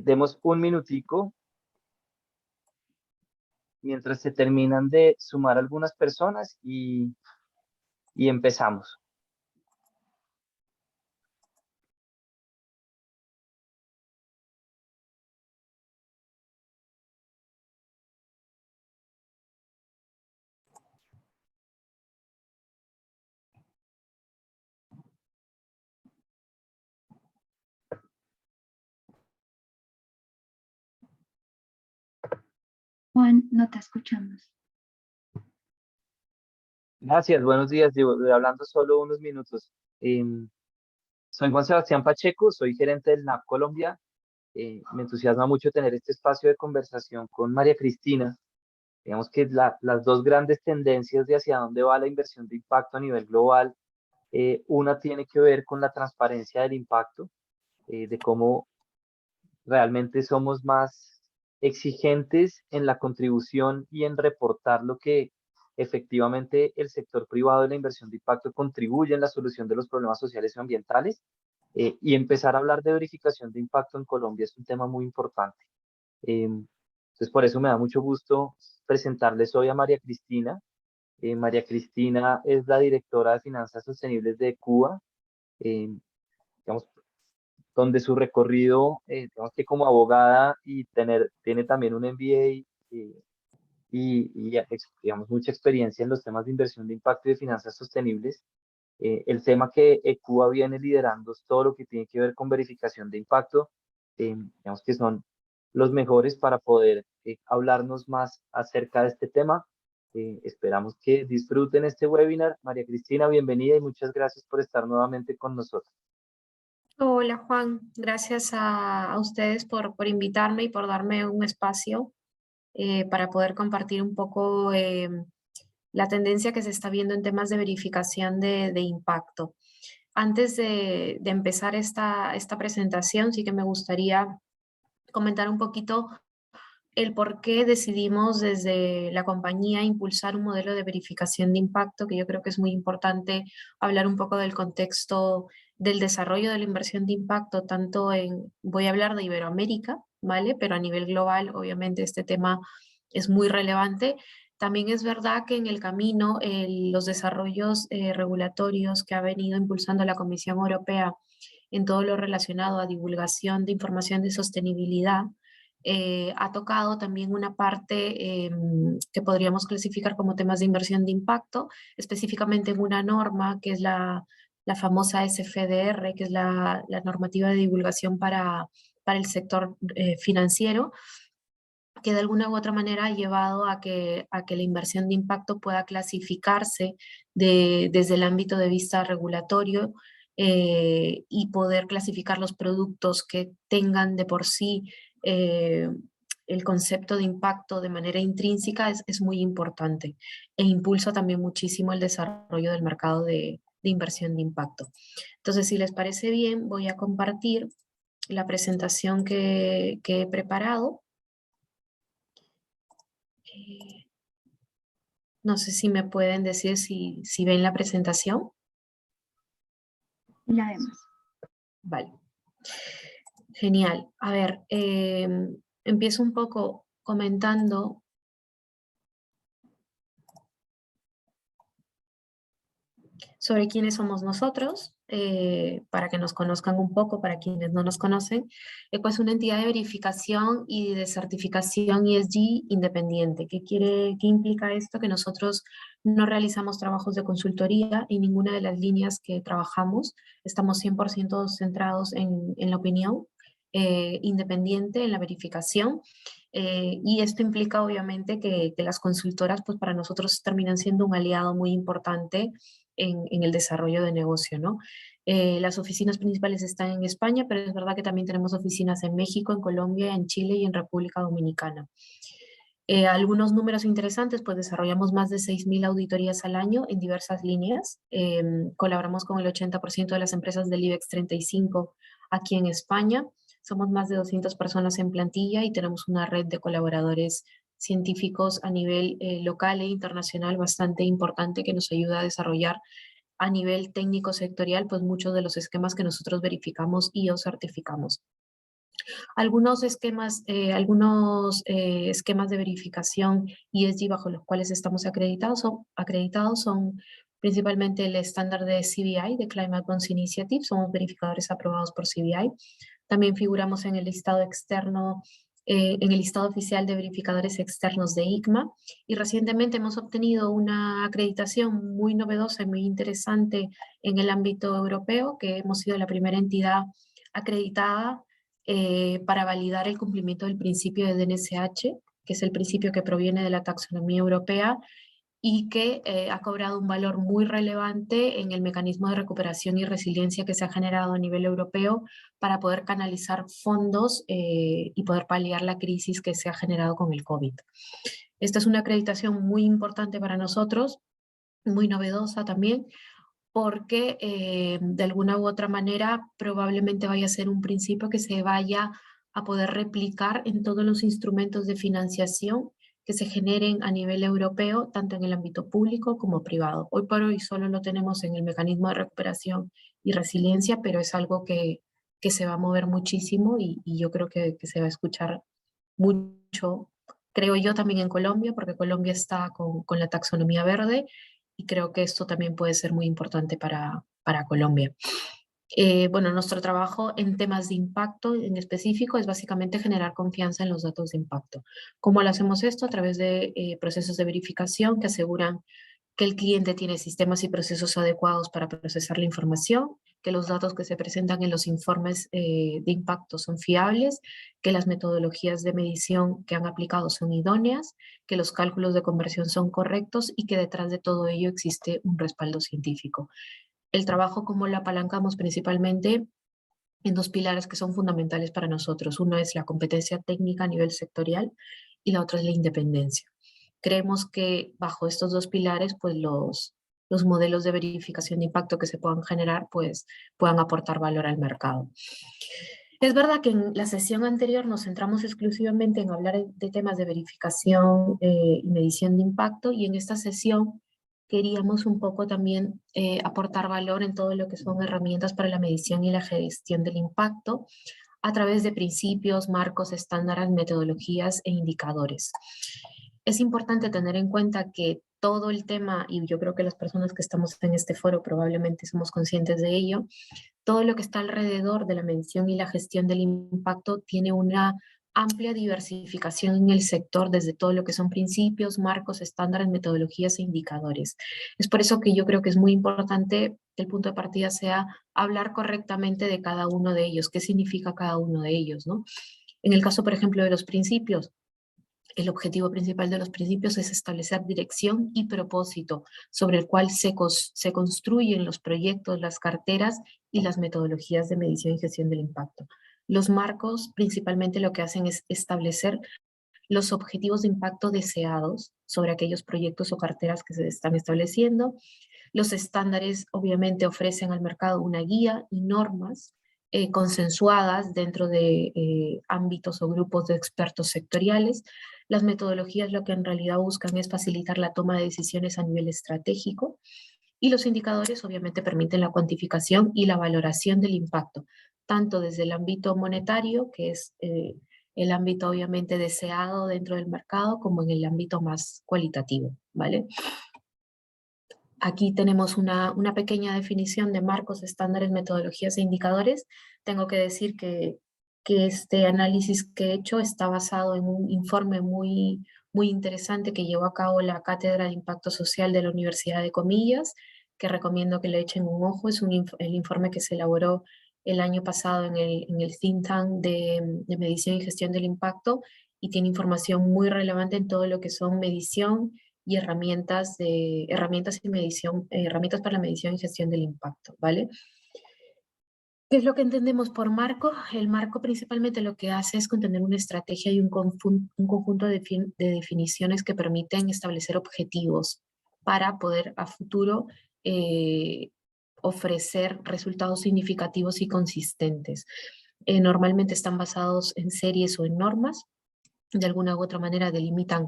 Demos un minutico mientras se terminan de sumar algunas personas y empezamos. Juan, no te escuchamos. Gracias, buenos días. Llevo hablando solo unos minutos. Soy Juan Sebastián Pacheco, soy gerente del NAP Colombia. Me entusiasma mucho tener este espacio de conversación con María Cristina. Digamos que las dos grandes tendencias de hacia dónde va la inversión de impacto a nivel global, una tiene que ver con la transparencia del impacto, de cómo realmente somos más exigentes en la contribución y en reportar lo que efectivamente el sector privado de la inversión de impacto contribuye en la solución de los problemas sociales y ambientales. Y empezar a hablar de verificación de impacto en Colombia es un tema muy importante. Entonces, por eso me da mucho gusto presentarles hoy a María Cristina. María Cristina es la directora de Finanzas Sostenibles de Cuba. Digamos, donde su recorrido, digamos que como abogada y tiene también un MBA digamos, mucha experiencia en los temas de inversión de impacto y de finanzas sostenibles. El tema que Cuba viene liderando es todo lo que tiene que ver con verificación de impacto. Digamos que son los mejores para poder hablarnos más acerca de este tema. Esperamos que disfruten este webinar. María Cristina, bienvenida y muchas gracias por estar nuevamente con nosotros. Hola Juan, gracias a ustedes por invitarme y por darme un espacio para poder compartir un poco la tendencia que se está viendo en temas de verificación de impacto. Antes de empezar esta presentación, sí que me gustaría comentar un poquito el por qué decidimos desde la compañía impulsar un modelo de verificación de impacto, que yo creo que es muy importante hablar un poco del contexto del desarrollo de la inversión de impacto, tanto voy a hablar de Iberoamérica, ¿vale? Pero a nivel global, obviamente, este tema es muy relevante. También es verdad que en el camino los desarrollos regulatorios que ha venido impulsando la Comisión Europea en todo lo relacionado a divulgación de información de sostenibilidad, ha tocado también una parte que podríamos clasificar como temas de inversión de impacto, específicamente en una norma que es la famosa SFDR, que es la normativa de divulgación para el sector financiero, que de alguna u otra manera ha llevado a que la inversión de impacto pueda clasificarse desde el ámbito de vista regulatorio y poder clasificar los productos que tengan de por sí el concepto de impacto de manera intrínseca es muy importante e impulsa también muchísimo el desarrollo del mercado de inversión de impacto. Entonces, si les parece bien, voy a compartir la presentación que he preparado. No sé si me pueden decir si ven la presentación. La vemos. Vale. Genial. A ver, empiezo un poco comentando sobre quiénes somos nosotros, para que nos conozcan un poco, para quienes no nos conocen. ECO es una entidad de verificación y de certificación ESG independiente. ¿Qué implica esto? Que nosotros no realizamos trabajos de consultoría en ninguna de las líneas que trabajamos. Estamos 100% centrados en la opinión independiente, en la verificación. Y esto implica obviamente que las consultoras pues para nosotros terminan siendo un aliado muy importante en el desarrollo de negocio, ¿no? Las oficinas principales están en España, pero es verdad que también tenemos oficinas en México, en Colombia, en Chile y en República Dominicana. Algunos números interesantes, pues desarrollamos más de 6.000 auditorías al año en diversas líneas. Colaboramos con el 80% de las empresas del IBEX 35 aquí en España. Somos más de 200 personas en plantilla y tenemos una red de colaboradores científicos a nivel local e internacional bastante importante que nos ayuda a desarrollar a nivel técnico sectorial pues muchos de los esquemas que nosotros verificamos y o certificamos. Algunos esquemas de verificación ESG bajo los cuales estamos acreditados son principalmente el estándar de CBI, de Climate Bonds Initiative, somos verificadores aprobados por CBI. También figuramos en el listado externo, en el listado oficial de verificadores externos de ICMA, y recientemente hemos obtenido una acreditación muy novedosa y muy interesante en el ámbito europeo, que hemos sido la primera entidad acreditada para validar el cumplimiento del principio de DNSH, que es el principio que proviene de la taxonomía europea y que ha cobrado un valor muy relevante en el mecanismo de recuperación y resiliencia que se ha generado a nivel europeo para poder canalizar fondos y poder paliar la crisis que se ha generado con el COVID. Esta es una acreditación muy importante para nosotros, muy novedosa también, porque de alguna u otra manera probablemente vaya a ser un principio que se vaya a poder replicar en todos los instrumentos de financiación que se generen a nivel europeo, tanto en el ámbito público como privado. Hoy por hoy solo lo tenemos en el mecanismo de recuperación y resiliencia, pero es algo que se va a mover muchísimo y yo creo que se va a escuchar mucho, creo yo, también en Colombia, porque Colombia está con la taxonomía verde, y creo que esto también puede ser muy importante para Colombia. Bueno, nuestro trabajo en temas de impacto en específico es básicamente generar confianza en los datos de impacto. ¿Cómo lo hacemos esto? A través de procesos de verificación que aseguran que el cliente tiene sistemas y procesos adecuados para procesar la información, que los datos que se presentan en los informes de impacto son fiables, que las metodologías de medición que han aplicado son idóneas, que los cálculos de conversión son correctos y que detrás de todo ello existe un respaldo científico. El trabajo, como lo apalancamos principalmente en dos pilares que son fundamentales para nosotros. Uno es la competencia técnica a nivel sectorial y la otra es la independencia. Creemos que bajo estos dos pilares, pues los modelos de verificación de impacto que se puedan generar, pues puedan aportar valor al mercado. Es verdad que en la sesión anterior nos centramos exclusivamente en hablar de temas de verificación y medición de impacto, y en esta sesión queríamos un poco también aportar valor en todo lo que son herramientas para la medición y la gestión del impacto a través de principios, marcos, estándares, metodologías e indicadores. Es importante tener en cuenta que todo el tema, y yo creo que las personas que estamos en este foro probablemente somos conscientes de ello, todo lo que está alrededor de la medición y la gestión del impacto tiene una amplia diversificación en el sector, desde todo lo que son principios, marcos, estándares, metodologías e indicadores. Es por eso que yo creo que es muy importante que el punto de partida sea hablar correctamente de cada uno de ellos, qué significa cada uno de ellos, ¿no? En el caso, por ejemplo, de los principios, el objetivo principal de los principios es establecer dirección y propósito sobre el cual se construyen los proyectos, las carteras y las metodologías de medición y gestión del impacto. Los marcos principalmente lo que hacen es establecer los objetivos de impacto deseados sobre aquellos proyectos o carteras que se están estableciendo. Los estándares obviamente ofrecen al mercado una guía y normas consensuadas dentro de ámbitos o grupos de expertos sectoriales. Las metodologías lo que en realidad buscan es facilitar la toma de decisiones a nivel estratégico, y los indicadores obviamente permiten la cuantificación y la valoración del impacto, tanto desde el ámbito monetario, que es el ámbito obviamente deseado dentro del mercado, como en el ámbito más cualitativo, ¿vale? Aquí tenemos una pequeña definición de marcos, estándares, metodologías e indicadores. Tengo que decir que este análisis que he hecho está basado en un informe muy interesante que llevó a cabo la Cátedra de Impacto Social de la Universidad de Comillas, que recomiendo que le echen un ojo. Es el informe que se elaboró el año pasado en el think tank de medición y gestión del impacto, y tiene información muy relevante en todo lo que son medición y herramientas y medición, herramientas para la medición y gestión del impacto, ¿vale? ¿Qué es lo que entendemos por marco? El marco principalmente lo que hace es contener una estrategia y un conjunto de definiciones que permiten establecer objetivos para poder a futuro ofrecer resultados significativos y consistentes. Normalmente están basados en series o en normas. De alguna u otra manera delimitan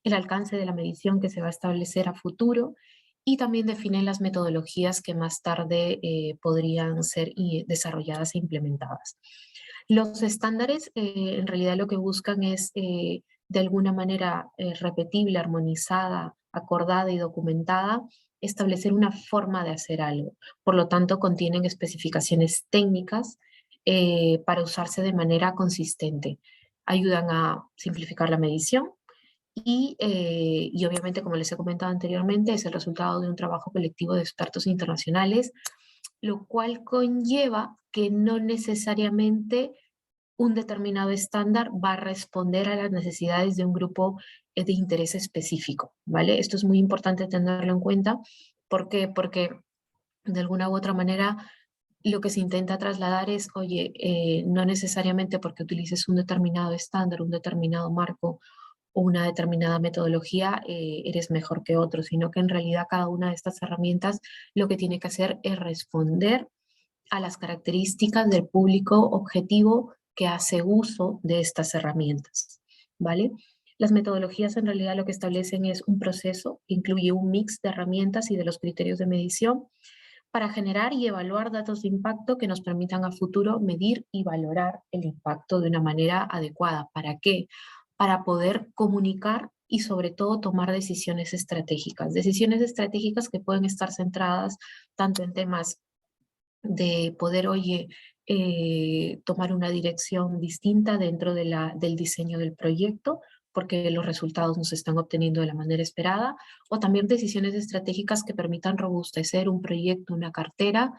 el alcance de la medición que se va a establecer a futuro, y también definen las metodologías que más tarde podrían ser desarrolladas e implementadas. Los estándares en realidad lo que buscan es de alguna manera repetible, armonizada, acordada y documentada, establecer una forma de hacer algo. Por lo tanto, contienen especificaciones técnicas para usarse de manera consistente. Ayudan a simplificar la medición y obviamente, como les he comentado anteriormente, es el resultado de un trabajo colectivo de expertos internacionales, lo cual conlleva que no necesariamente un determinado estándar va a responder a las necesidades de un grupo de interés específico, ¿vale? Esto es muy importante tenerlo en cuenta. ¿Por qué? Porque de alguna u otra manera lo que se intenta trasladar es, oye, no necesariamente porque utilices un determinado estándar, un determinado marco o una determinada metodología, eres mejor que otro, sino que en realidad cada una de estas herramientas lo que tiene que hacer es responder a las características del público objetivo que hace uso de estas herramientas, ¿vale? Las metodologías en realidad lo que establecen es un proceso que incluye un mix de herramientas y de los criterios de medición para generar y evaluar datos de impacto que nos permitan a futuro medir y valorar el impacto de una manera adecuada. ¿Para qué? Para poder comunicar y sobre todo tomar decisiones estratégicas que pueden estar centradas tanto en temas de poder, oye, tomar una dirección distinta dentro del diseño del proyecto, porque los resultados no se están obteniendo de la manera esperada, o también decisiones estratégicas que permitan robustecer un proyecto, una cartera,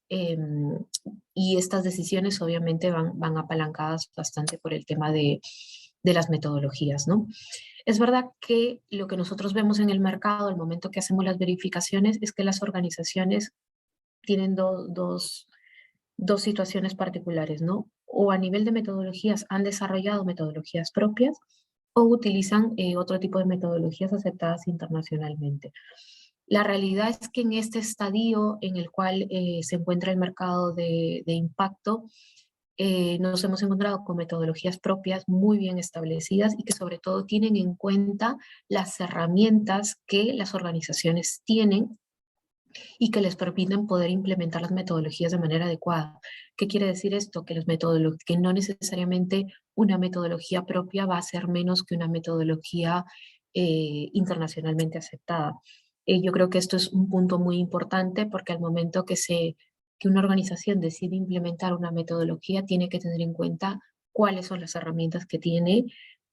y estas decisiones obviamente van apalancadas bastante por el tema de las metodologías, ¿no? Es verdad que lo que nosotros vemos en el mercado al momento que hacemos las verificaciones es que las organizaciones tienen dos situaciones particulares, ¿no? O a nivel de metodologías han desarrollado metodologías propias o utilizan otro tipo de metodologías aceptadas internacionalmente. La realidad es que en este estadio en el cual se encuentra el mercado de impacto, nos hemos encontrado con metodologías propias muy bien establecidas y que sobre todo tienen en cuenta las herramientas que las organizaciones tienen y que les permiten poder implementar las metodologías de manera adecuada. ¿Qué quiere decir esto? Que no necesariamente una metodología propia va a ser menos que una metodología internacionalmente aceptada. Yo creo que esto es un punto muy importante porque al momento que una organización decide implementar una metodología, tiene que tener en cuenta cuáles son las herramientas que tiene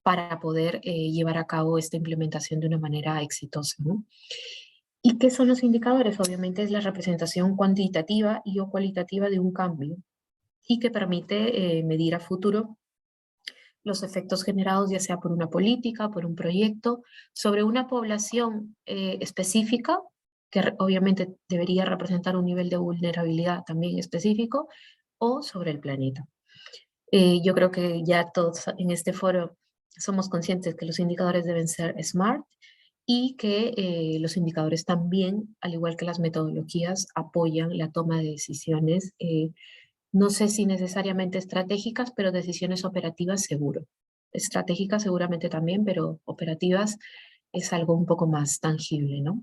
para poder llevar a cabo esta implementación de una manera exitosa, ¿no? ¿Y qué son los indicadores? Obviamente es la representación cuantitativa y o cualitativa de un cambio y que permite medir a futuro los efectos generados ya sea por una política, por un proyecto, sobre una población específica, que obviamente debería representar un nivel de vulnerabilidad también específico, o sobre el planeta. Yo creo que ya todos en este foro somos conscientes que los indicadores deben ser SMART y que los indicadores también, al igual que las metodologías, apoyan la toma de decisiones, no sé si necesariamente estratégicas, pero decisiones operativas seguro. Estratégicas seguramente también, pero operativas es algo un poco más tangible, ¿no?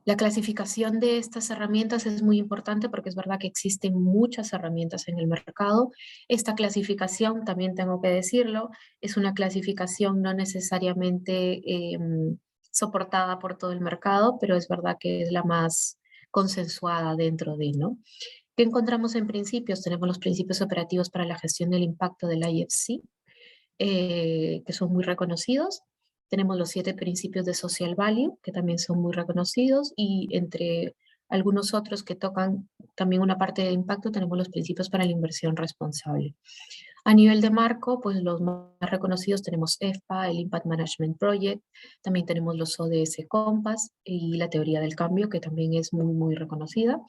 La clasificación de estas herramientas es muy importante porque es verdad que existen muchas herramientas en el mercado. Esta clasificación, también tengo que decirlo, es una clasificación no necesariamente soportada por todo el mercado, pero es verdad que es la más consensuada dentro de, ¿no? ¿Qué encontramos en principios? Tenemos los principios operativos para la gestión del impacto del IFC, que son muy reconocidos. Tenemos los 7 principios de social value, que también son muy reconocidos, y entre algunos otros que tocan también una parte de impacto, tenemos los principios para la inversión responsable. A nivel de marco, pues los más reconocidos tenemos EFPA, el Impact Management Project, también tenemos los ODS Compass y la teoría del cambio, que también es muy, muy reconocida.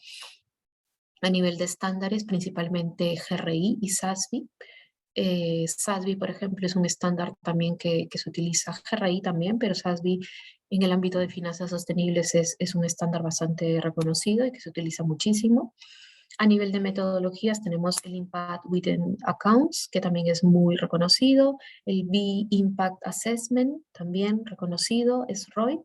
A nivel de estándares, principalmente GRI y SASB. SASB, por ejemplo, es un estándar también que se utiliza, GRI también, pero SASB en el ámbito de finanzas sostenibles es un estándar bastante reconocido y que se utiliza muchísimo. A nivel de metodologías tenemos el Impact Within Accounts, que también es muy reconocido, el B-Impact Assessment, también reconocido, es ROI,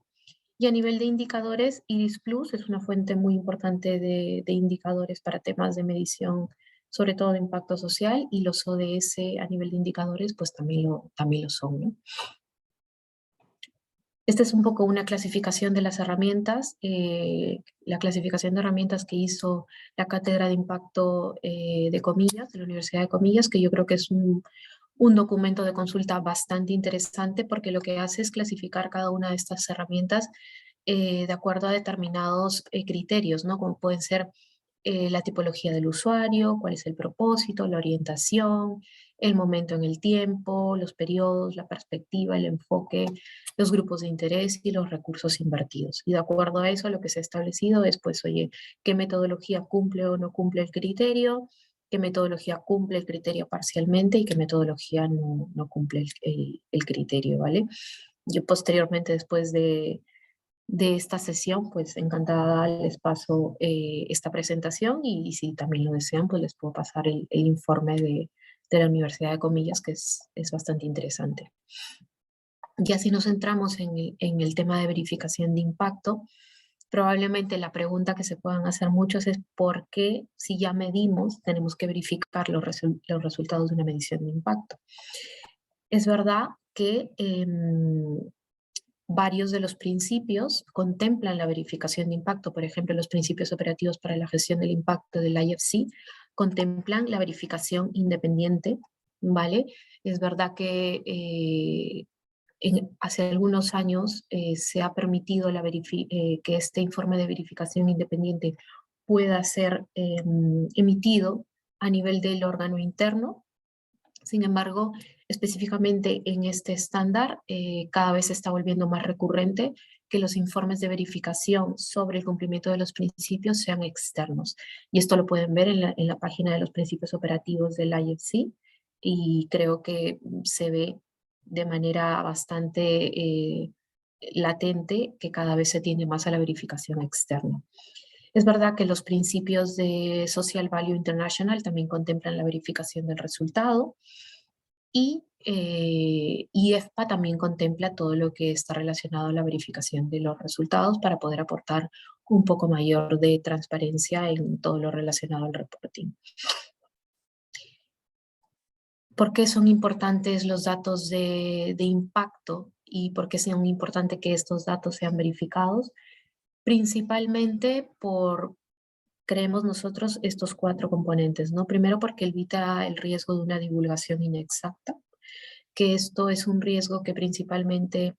Y a nivel de indicadores, IDIS Plus es una fuente muy importante de indicadores para temas de medición, sobre todo de impacto social, y los ODS a nivel de indicadores pues también lo son, ¿no? Esta es un poco una clasificación de las herramientas, la clasificación de herramientas que hizo la Cátedra de Impacto de Comillas, de la Universidad de Comillas, que yo creo que es un documento de consulta bastante interesante porque lo que hace es clasificar cada una de estas herramientas de acuerdo a determinados criterios, ¿no? Como pueden ser la tipología del usuario, cuál es el propósito, la orientación, el momento en el tiempo, los periodos, la perspectiva, el enfoque, los grupos de interés y los recursos invertidos. Y de acuerdo a eso, lo que se ha establecido es, pues, oye, ¿qué metodología cumple o no cumple el criterio? ¿Qué metodología cumple el criterio parcialmente y qué metodología no cumple el criterio, ¿vale? Yo posteriormente, después de esta sesión, pues encantada les paso esta presentación y si también lo desean, pues les puedo pasar el informe de la Universidad de Comillas, que es bastante interesante. Ya si nos centramos en el tema de verificación de impacto, probablemente la pregunta que se puedan hacer muchos es ¿por qué si ya medimos tenemos que verificar los resultados de una medición de impacto? Es verdad que varios de los principios contemplan la verificación de impacto. Por ejemplo, los principios operativos para la gestión del impacto del IFC contemplan la verificación independiente, ¿vale? Es verdad que hace algunos años se ha permitido que este informe de verificación independiente pueda ser emitido a nivel del órgano interno. Sin embargo, específicamente en este estándar, cada vez se está volviendo más recurrente que los informes de verificación sobre el cumplimiento de los principios sean externos. Y esto lo pueden ver en la página de los principios operativos del IFC y creo que se ve de manera bastante latente que cada vez se tiende más a la verificación externa. Es verdad que los principios de Social Value International también contemplan la verificación del resultado y IEFPA también contempla todo lo que está relacionado a la verificación de los resultados para poder aportar un poco mayor de transparencia en todo lo relacionado al reporting. ¿Por qué son importantes los datos de impacto y por qué son importantes que estos datos sean verificados? Principalmente creemos nosotros, estos 4 componentes, ¿no? Primero porque evita el riesgo de una divulgación inexacta, que esto es un riesgo que principalmente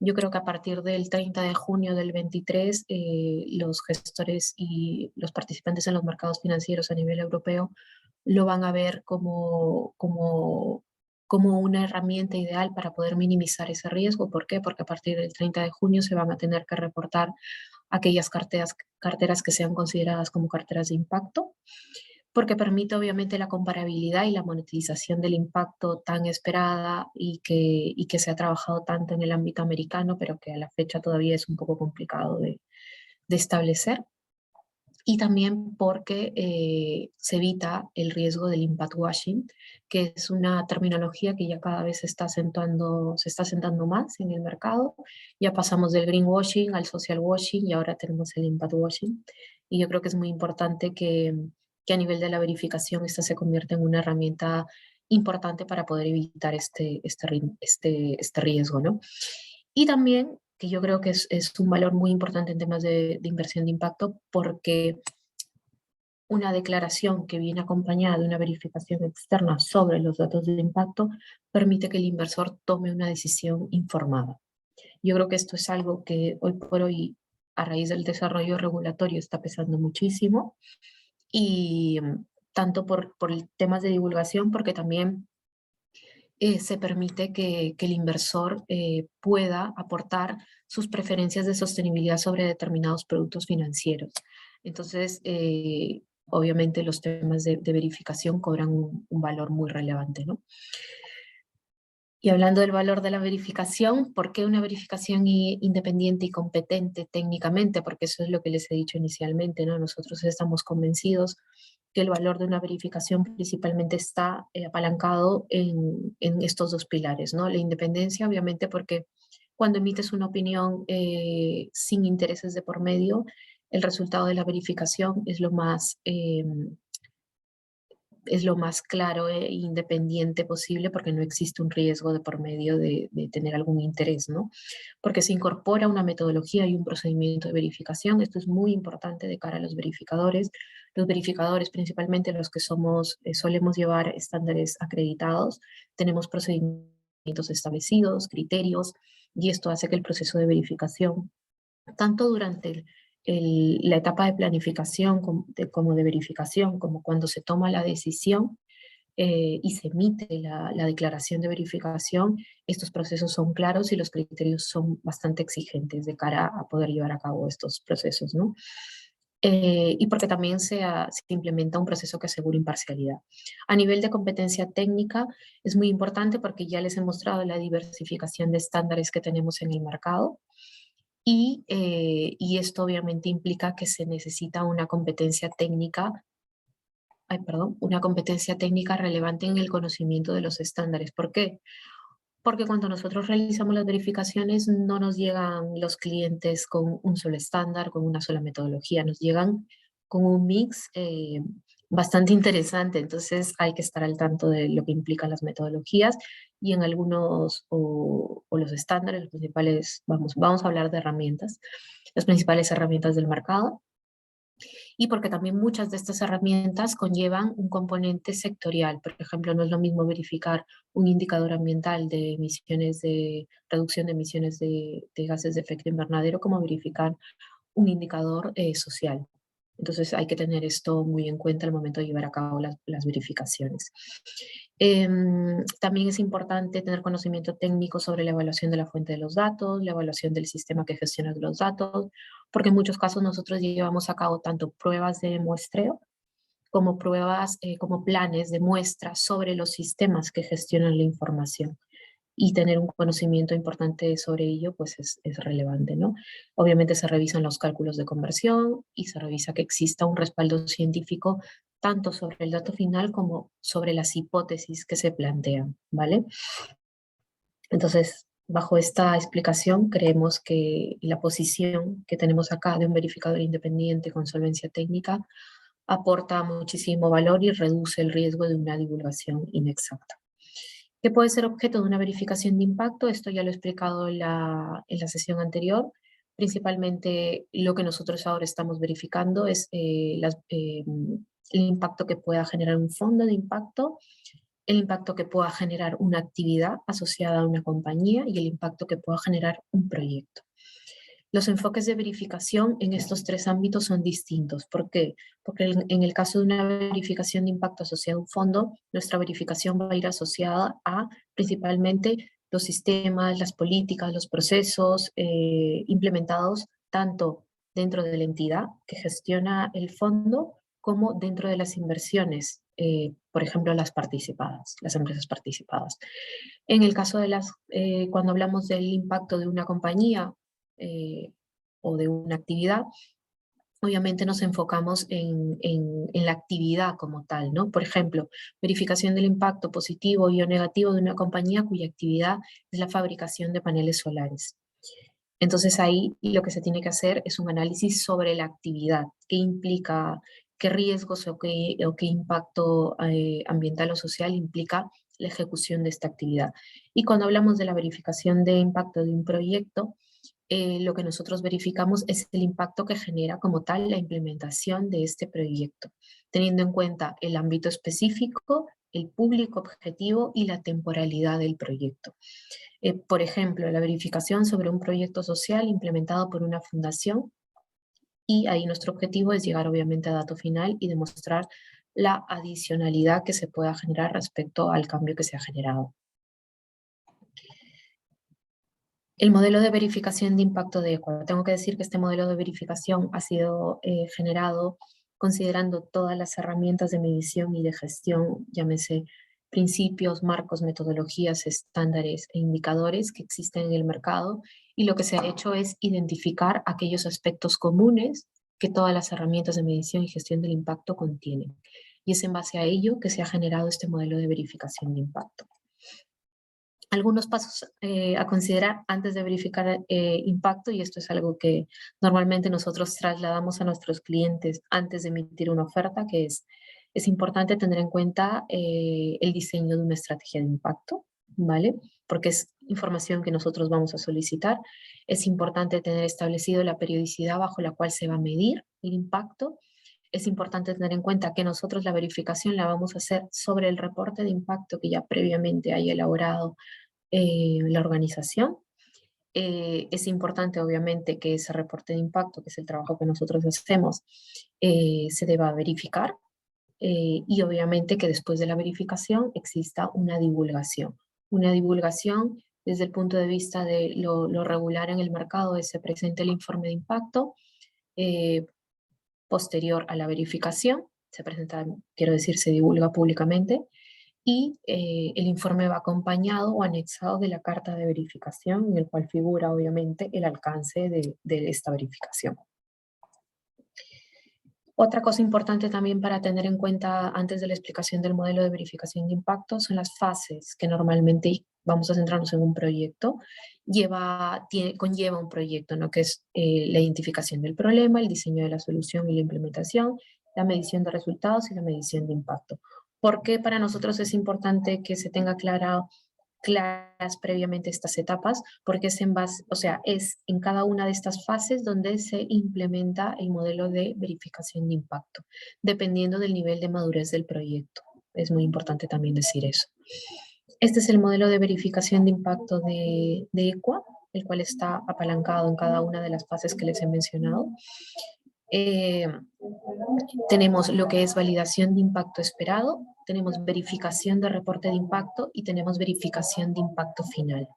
yo creo que a partir del 30 de junio del 23 los gestores y los participantes en los mercados financieros a nivel europeo lo van a ver como una herramienta ideal para poder minimizar ese riesgo. ¿Por qué? Porque a partir del 30 de junio se van a tener que reportar aquellas carteras que sean consideradas como carteras de impacto, porque permite obviamente la comparabilidad y la monetización del impacto tan esperada y que se ha trabajado tanto en el ámbito americano, pero que a la fecha todavía es un poco complicado de establecer. Y también porque se evita el riesgo del impact washing, que es una terminología que ya cada vez se está asentando más en el mercado. Ya pasamos del greenwashing al social washing y ahora tenemos el impact washing. Y yo creo que es muy importante que a nivel de la verificación esta se convierta en una herramienta importante para poder evitar este riesgo, ¿no? Y también que yo creo que es un valor muy importante en temas de inversión de impacto, porque una declaración que viene acompañada de una verificación externa sobre los datos de impacto permite que el inversor tome una decisión informada. Yo creo que esto es algo que hoy por hoy, a raíz del desarrollo regulatorio, está pesando muchísimo, y tanto por temas de divulgación, porque también se permite que el inversor pueda aportar sus preferencias de sostenibilidad sobre determinados productos financieros. Entonces, obviamente los temas de verificación cobran un valor muy relevante, ¿no? Y hablando del valor de la verificación, ¿por qué una verificación independiente y competente técnicamente? Porque eso es lo que les he dicho inicialmente, ¿no? Nosotros estamos convencidos que el valor de una verificación principalmente está apalancado en estos 2 pilares, ¿no? La independencia, obviamente, porque cuando emites una opinión sin intereses de por medio, el resultado de la verificación es lo más claro e independiente posible, porque no existe un riesgo de por medio de tener algún interés, ¿no? Porque se incorpora una metodología y un procedimiento de verificación. Esto es muy importante de cara a los verificadores. Los verificadores, principalmente los que solemos llevar estándares acreditados, tenemos procedimientos establecidos, criterios, y esto hace que el proceso de verificación, tanto durante la etapa de planificación como de verificación, como cuando se toma la decisión y se emite la declaración de verificación, estos procesos son claros y los criterios son bastante exigentes de cara a poder llevar a cabo estos procesos, ¿no? Y porque también se implementa un proceso que asegure imparcialidad. A nivel de competencia técnica es muy importante porque ya les he mostrado la diversificación de estándares que tenemos en el mercado. Y esto obviamente implica que se necesita una competencia técnica, una competencia técnica relevante en el conocimiento de los estándares. ¿Por qué? Porque cuando nosotros realizamos las verificaciones no nos llegan los clientes con un solo estándar, con una sola metodología, nos llegan con un mix bastante interesante. Entonces hay que estar al tanto de lo que implican las metodologías y en algunos, o los estándares, los principales, vamos a hablar de herramientas, las principales herramientas del mercado. Y porque también muchas de estas herramientas conllevan un componente sectorial. Por ejemplo, no es lo mismo verificar un indicador ambiental de emisiones de reducción de emisiones de gases de efecto invernadero como verificar un indicador social. Entonces hay que tener esto muy en cuenta al momento de llevar a cabo las verificaciones. También es importante tener conocimiento técnico sobre la evaluación de la fuente de los datos, la evaluación del sistema que gestiona los datos, porque en muchos casos nosotros llevamos a cabo tanto pruebas de muestreo como pruebas, como planes de muestra sobre los sistemas que gestionan la información. Y tener un conocimiento importante sobre ello, pues es relevante, ¿no? Obviamente se revisan los cálculos de conversión y se revisa que exista un respaldo científico tanto sobre el dato final como sobre las hipótesis que se plantean, ¿vale? Entonces, bajo esta explicación, creemos que la posición que tenemos acá de un verificador independiente con solvencia técnica aporta muchísimo valor y reduce el riesgo de una divulgación inexacta. ¿Qué puede ser objeto de una verificación de impacto? Esto ya lo he explicado en la sesión anterior. Principalmente lo que nosotros ahora estamos verificando es el impacto que pueda generar un fondo de impacto, el impacto que pueda generar una actividad asociada a una compañía y el impacto que pueda generar un proyecto. Los enfoques de verificación en estos tres ámbitos son distintos. ¿Por qué? Porque en el caso de una verificación de impacto asociada a un fondo, nuestra verificación va a ir asociada a principalmente los sistemas, las políticas, los procesos implementados tanto dentro de la entidad que gestiona el fondo como dentro de las inversiones, por ejemplo, las participadas, las empresas participadas. En el caso de cuando hablamos del impacto de una compañía, o de una actividad, obviamente nos enfocamos en la actividad como tal, ¿no? Por ejemplo, verificación del impacto positivo y o negativo de una compañía cuya actividad es la fabricación de paneles solares. Entonces ahí lo que se tiene que hacer es un análisis sobre la actividad, qué implica, qué riesgos o qué impacto ambiental o social implica la ejecución de esta actividad. Y cuando hablamos de la verificación de impacto de un proyecto, lo que nosotros verificamos es el impacto que genera como tal la implementación de este proyecto, teniendo en cuenta el ámbito específico, el público objetivo y la temporalidad del proyecto. Por ejemplo, la verificación sobre un proyecto social implementado por una fundación, y ahí nuestro objetivo es llegar obviamente a dato final y demostrar la adicionalidad que se pueda generar respecto al cambio que se ha generado. El modelo de verificación de impacto de Ecuador. Tengo que decir que este modelo de verificación ha sido generado considerando todas las herramientas de medición y de gestión, llámese principios, marcos, metodologías, estándares e indicadores que existen en el mercado, y lo que se ha hecho es identificar aquellos aspectos comunes que todas las herramientas de medición y gestión del impacto contienen. Y es en base a ello que se ha generado este modelo de verificación de impacto. Algunos pasos a considerar antes de verificar impacto, y esto es algo que normalmente nosotros trasladamos a nuestros clientes antes de emitir una oferta, que es importante tener en cuenta el diseño de una estrategia de impacto, ¿vale? Porque es información que nosotros vamos a solicitar. Es importante tener establecido la periodicidad bajo la cual se va a medir el impacto. Es importante tener en cuenta que nosotros la verificación la vamos a hacer sobre el reporte de impacto que ya previamente haya elaborado la organización. Es importante, obviamente, que ese reporte de impacto, que es el trabajo que nosotros hacemos, se deba verificar y obviamente que después de la verificación exista una divulgación. Una divulgación desde el punto de vista de lo regular en el mercado, es se presenta el informe de impacto, posterior a la verificación, se presenta, quiero decir, se divulga públicamente, y el informe va acompañado o anexado de la carta de verificación, en el cual figura obviamente el alcance de esta verificación. Otra cosa importante también para tener en cuenta antes de la explicación del modelo de verificación de impacto son las fases que normalmente, vamos a centrarnos en un proyecto, conlleva un proyecto, ¿no? Que es la identificación del problema, el diseño de la solución y la implementación, la medición de resultados y la medición de impacto. ¿Por qué para nosotros es importante que se tenga claras previamente estas etapas? Porque es en base, o sea, es en cada una de estas fases donde se implementa el modelo de verificación de impacto, dependiendo del nivel de madurez del proyecto. Es muy importante también decir eso. Este es el modelo de verificación de impacto de EQUA, el cual está apalancado en cada una de las fases que les he mencionado. Tenemos lo que es validación de impacto esperado, tenemos verificación de reporte de impacto y tenemos verificación de impacto final.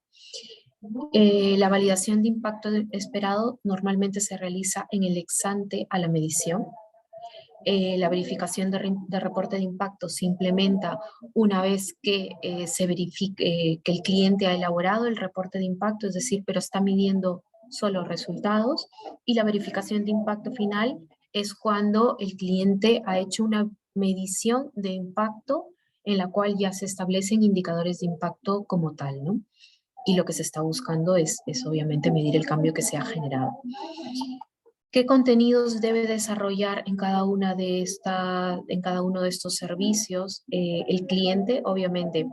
La validación de impacto esperado normalmente se realiza en el ex ante a la medición. La verificación de reporte de impacto se implementa una vez que se verifique que el cliente ha elaborado el reporte de impacto, es decir, pero está midiendo solo resultados, y la verificación de impacto final es cuando el cliente ha hecho una medición de impacto en la cual ya se establecen indicadores de impacto como tal, ¿no? Y lo que se está buscando es obviamente medir el cambio que se ha generado. ¿Qué contenidos debe desarrollar en cada uno de estos servicios el cliente? Obviamente,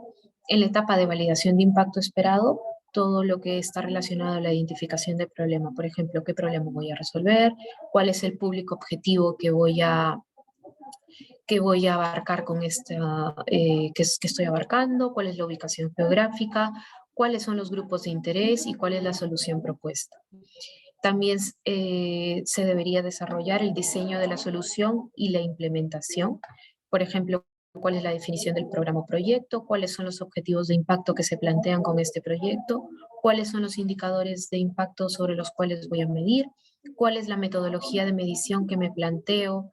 en la etapa de validación de impacto esperado, todo lo que está relacionado a la identificación del problema. Por ejemplo, ¿qué problema voy a resolver? ¿Cuál es el público objetivo que voy a abarcar con esta, que estoy abarcando? ¿Cuál es la ubicación geográfica? ¿Cuáles son los grupos de interés? ¿Y cuál es la solución propuesta? También se debería desarrollar el diseño de la solución y la implementación. Por ejemplo, cuál es la definición del programa o proyecto, cuáles son los objetivos de impacto que se plantean con este proyecto, cuáles son los indicadores de impacto sobre los cuales voy a medir, cuál es la metodología de medición que me planteo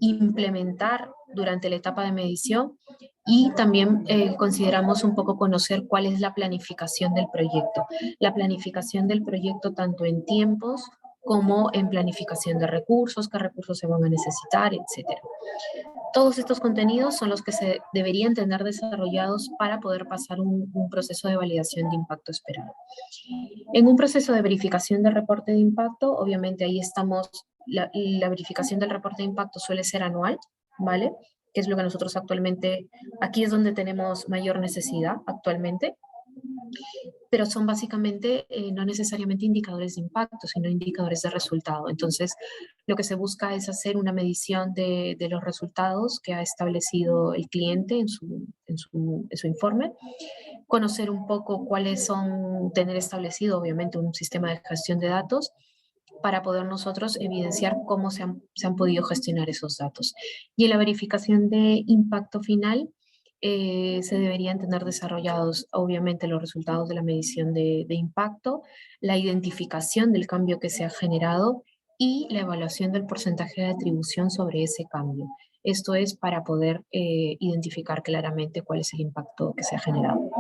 implementar durante la etapa de medición, y también consideramos un poco conocer cuál es la planificación del proyecto. La planificación del proyecto tanto en tiempos como en planificación de recursos, qué recursos se van a necesitar, etc. Todos estos contenidos son los que se deberían tener desarrollados para poder pasar un proceso de validación de impacto esperado. En un proceso de verificación de reporte de impacto, obviamente ahí estamos, la verificación del reporte de impacto suele ser anual, ¿vale? Que es lo que nosotros actualmente, aquí es donde tenemos mayor necesidad actualmente, pero son básicamente no necesariamente indicadores de impacto, sino indicadores de resultado. Entonces, lo que se busca es hacer una medición de los resultados que ha establecido el cliente en su informe, conocer un poco cuáles son, tener establecido obviamente un sistema de gestión de datos para poder nosotros evidenciar cómo se han podido gestionar esos datos. Y en la verificación de impacto final, se deberían tener desarrollados obviamente los resultados de la medición de impacto, la identificación del cambio que se ha generado y la evaluación del porcentaje de atribución sobre ese cambio. Esto es para poder identificar claramente cuál es el impacto que se ha generado.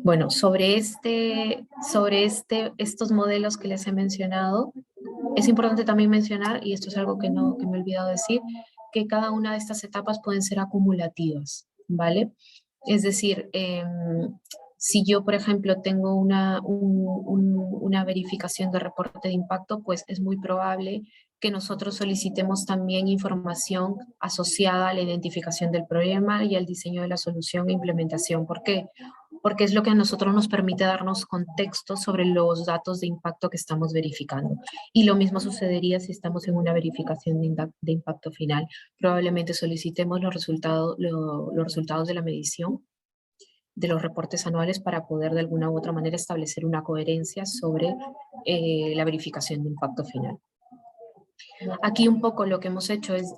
Bueno, sobre estos modelos que les he mencionado, es importante también mencionar, y esto es algo que me he olvidado decir, que cada una de estas etapas pueden ser acumulativas, ¿vale? Es decir, si yo, por ejemplo, tengo una verificación de reporte de impacto, pues es muy probable que nosotros solicitemos también información asociada a la identificación del problema y al diseño de la solución e implementación. ¿Por qué? Porque es lo que a nosotros nos permite darnos contexto sobre los datos de impacto que estamos verificando. Y lo mismo sucedería si estamos en una verificación de impacto final. Probablemente solicitemos los resultados de la medición de los reportes anuales para poder de alguna u otra manera establecer una coherencia sobre la verificación de impacto final. Aquí un poco lo que hemos hecho es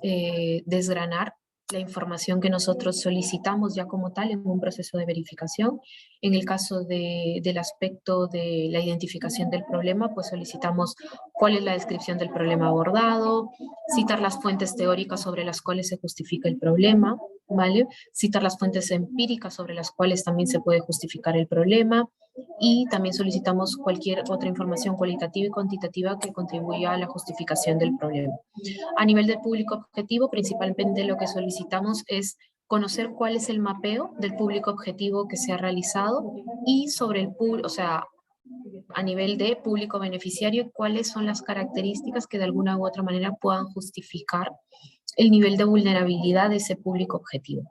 desgranar la información que nosotros solicitamos ya como tal en un proceso de verificación. En el caso del aspecto de la identificación del problema, pues solicitamos cuál es la descripción del problema abordado, citar las fuentes teóricas sobre las cuales se justifica el problema, ¿vale? Citar las fuentes empíricas sobre las cuales también se puede justificar el problema, y también solicitamos cualquier otra información cualitativa y cuantitativa que contribuya a la justificación del problema. A nivel del público objetivo, principalmente lo que solicitamos es conocer cuál es el mapeo del público objetivo que se ha realizado y sobre el público, o sea, a nivel de público beneficiario, cuáles son las características que de alguna u otra manera puedan justificar el nivel de vulnerabilidad de ese público objetivo.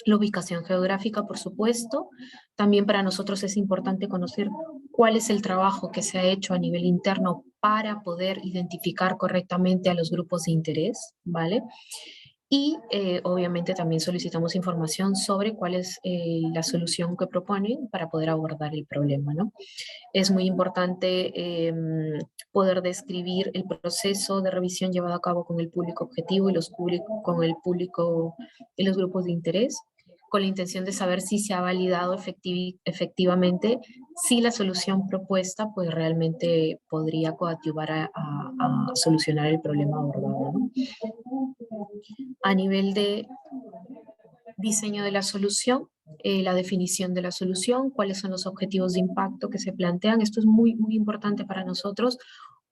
La ubicación geográfica, por supuesto. También para nosotros es importante conocer cuál es el trabajo que se ha hecho a nivel interno para poder identificar correctamente a los grupos de interés, ¿vale? Y obviamente también solicitamos información sobre cuál es la solución que proponen para poder abordar el problema, ¿no? Es muy importante poder describir el proceso de revisión llevado a cabo con el público objetivo y con el público y los grupos de interés, con la intención de saber si se ha validado efectivamente, si la solución propuesta pues realmente podría coadyuvar a solucionar el problema abordado, ¿no? A nivel de diseño de la solución, la definición de la solución, cuáles son los objetivos de impacto que se plantean. Esto es muy, muy importante para nosotros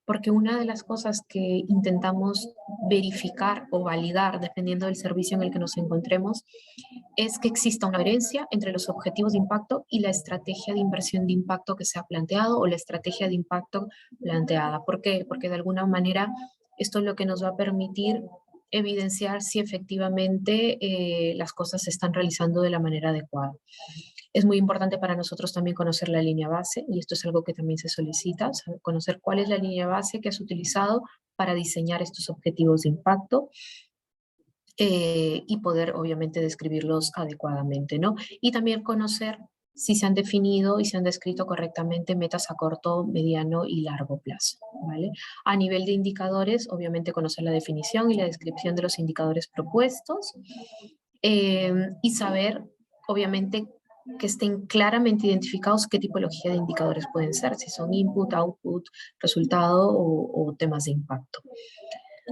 porque una de las cosas que intentamos verificar o validar, dependiendo del servicio en el que nos encontremos, es que exista una coherencia entre los objetivos de impacto y la estrategia de inversión de impacto que se ha planteado o la estrategia de impacto planteada. ¿Por qué? Porque de alguna manera esto es lo que nos va a permitir evidenciar si efectivamente las cosas se están realizando de la manera adecuada. Es muy importante para nosotros también conocer la línea base, y esto es algo que también se solicita, conocer cuál es la línea base que has utilizado para diseñar estos objetivos de impacto y poder obviamente describirlos adecuadamente, ¿no? Y también conocer si se han definido y se han descrito correctamente metas a corto, mediano y largo plazo, ¿vale? A nivel de indicadores, obviamente conocer la definición y la descripción de los indicadores propuestos y saber, obviamente, que estén claramente identificados qué tipología de indicadores pueden ser, si son input, output, resultado o temas de impacto.